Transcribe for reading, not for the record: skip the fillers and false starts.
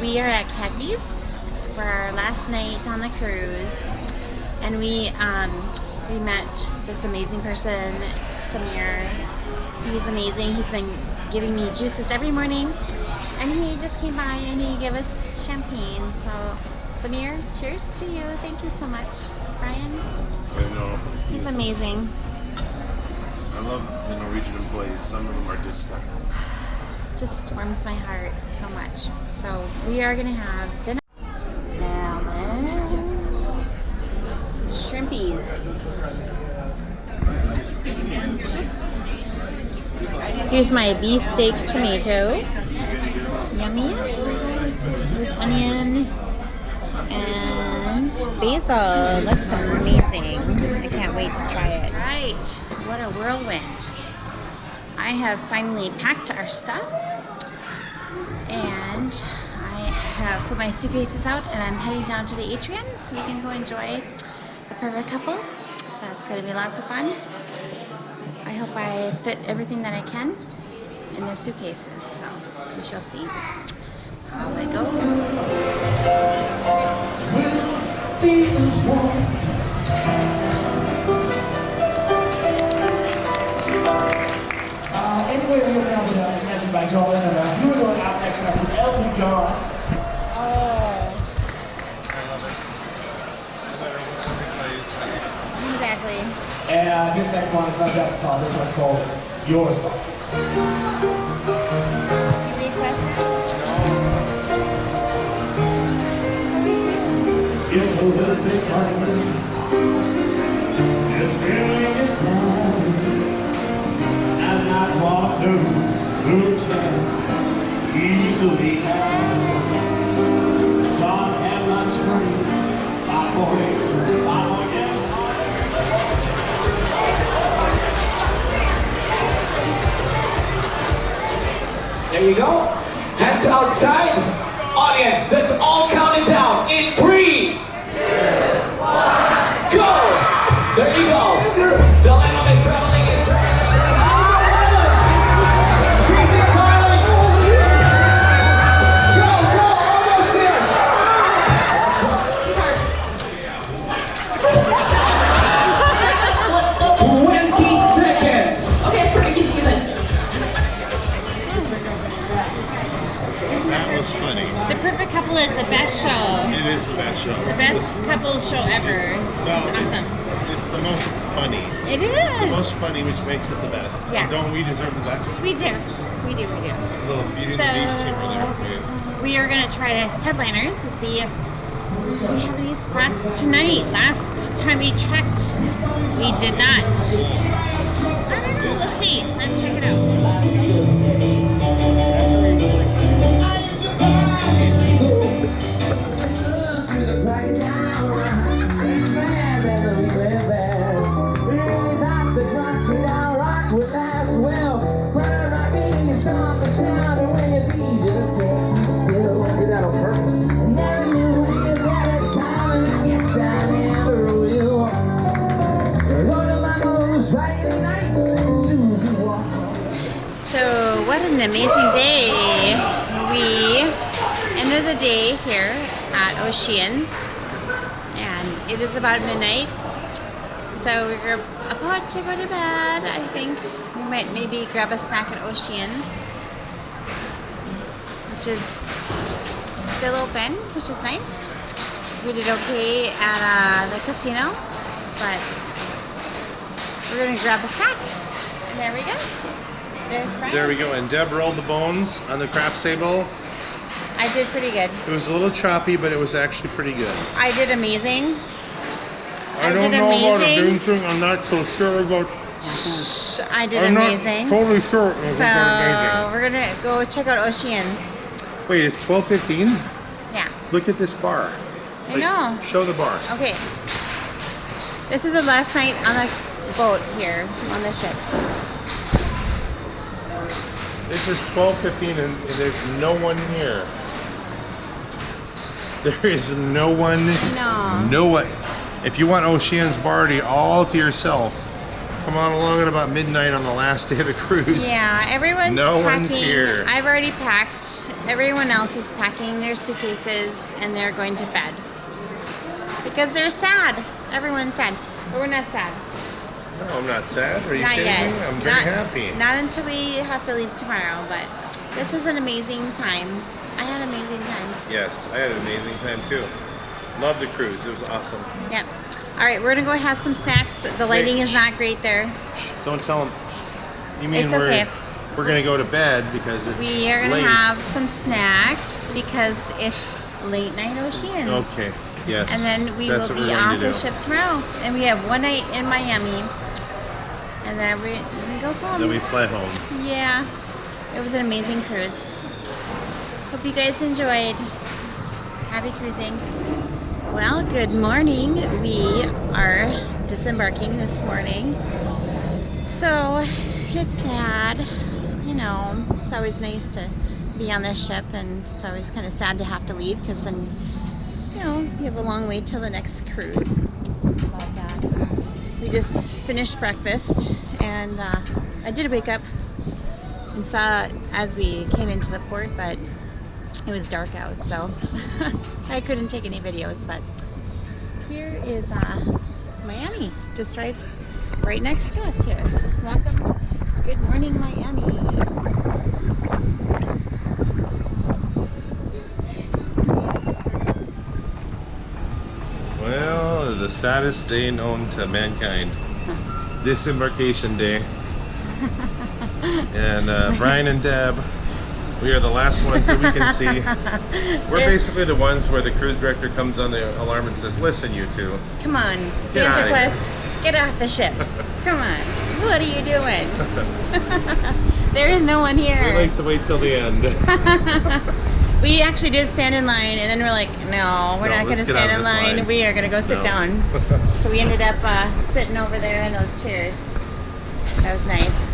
We are at Cagney's for our last night on the cruise, and we met this amazing person, Samir. He's amazing. He's been giving me juices every morning, and he just came by and he gave us champagne. So Samir, cheers to you. Thank you so much. Brian? I know. He's amazing. I love the Norwegian employees. Some of them are just Just warms my heart so much. So we are gonna have dinner. Salmon. Shrimpies. Here's my beefsteak tomato. Yummy. With onion and basil. Looks amazing. I can't wait to try it. Right. What a whirlwind. I have finally packed our stuff, and I have put my suitcases out, and I'm heading down to the atrium so we can go enjoy the perfect couple. That's going to be lots of fun. I hope I fit everything that I can in the suitcases, so we shall see how it goes. Anyway, we're going to be mentioned by John, and you are going out next time with Elton John. I love it. Exactly. And this next one is not just a song, this one's called Your Song. It's a little bit funny, this feeling inside, and that's what those who can easily have. John had lunch money, my boy, yeah. There you go. Hands outside. Audience, let's all count it down in 3, 2, 1, go! There you go. The lineup is traveling, it's squeezing, darling. Go, almost there. 20 seconds. Okay, that's perfect. Keep squeezing. That was funny. The Perfect Couple is the best show. It is the best show. The best couples show ever. No, It's awesome. it's the most funny. It is. The most funny, which makes it the best. Yeah. And don't we deserve the best? We do. We do. A little Beauty and the Beast humor there for you. We are going to try to headliners to see if we have any spots tonight. Last time we checked, we did not. I don't know. Let's see. Let's check it out. So what an amazing day. We ended the day here at Oceans, and it is about midnight. So we're about to go to bed. I think we might maybe grab a snack at Oceans, which is still open, which is nice. We did okay at the casino, but we're gonna grab a snack. And there we go. There's Brian. There we go. And Deb rolled the bones on the craps table. I did pretty good. It was a little choppy, but it was actually pretty good. I did amazing. I don't know about amazing. I'm not so sure about. I did I'm amazing. not totally sure. It was So amazing. we're gonna go check out Oceans. Wait, it's 12:15. Yeah. Look at this bar. I know. Show the bar. Okay. This is the last night on the boat here on the ship. This is 12:15 and there's no one here. There is no one. No. No one. If you want Ocean's Party all to yourself, come on along at about midnight on the last day of the cruise. Yeah, everyone's No packing. one's here. I've already packed. Everyone else is packing their suitcases and they're going to bed. Because they're sad. Everyone's sad. But we're not sad. No, I'm not sad. Are you Not kidding yet. me? I'm very happy. Not until we have to leave tomorrow, but this is an amazing time. I had an amazing time. Yes, I had an amazing time too. Loved the cruise. It was awesome. Yep. All right, we're gonna go have some snacks. The lighting is not great there. Don't tell them. You mean It's okay. we're gonna go to bed because it's We are gonna late. have some snacks because it's late night Oceans. Okay. Yes. And then we that's will what be we're going off to the do. ship tomorrow. And we have one night in Miami. And then we go home. Then we fly home. Yeah. It was an amazing cruise. Hope you guys enjoyed. Happy cruising. Well, good morning. We are disembarking this morning. So it's sad. You know, it's always nice to be on this ship, and it's always kind of sad to have to leave because then, you know, you have a long way till the next cruise. But we just finished breakfast, and I did wake up and saw as we came into the port, but it was dark out, so I couldn't take any videos. But here is Miami, just right next to us here. Welcome. Good morning, Miami. Well, the saddest day known to mankind. Disembarkation day. And Brian and Deb, we are the last ones that we can see. We're basically the ones where the cruise director comes on the alarm and says, listen, you two. Come on, Get outta here." DancerQuest, get off the ship. Come on, what are you doing? There is no one here. We like to wait till the end. We actually did stand in line, and then we're like, no, we're No, not going to let's get out stand of in this line. line. We are going to go sit No. down. So we ended up sitting over there in those chairs. That was nice.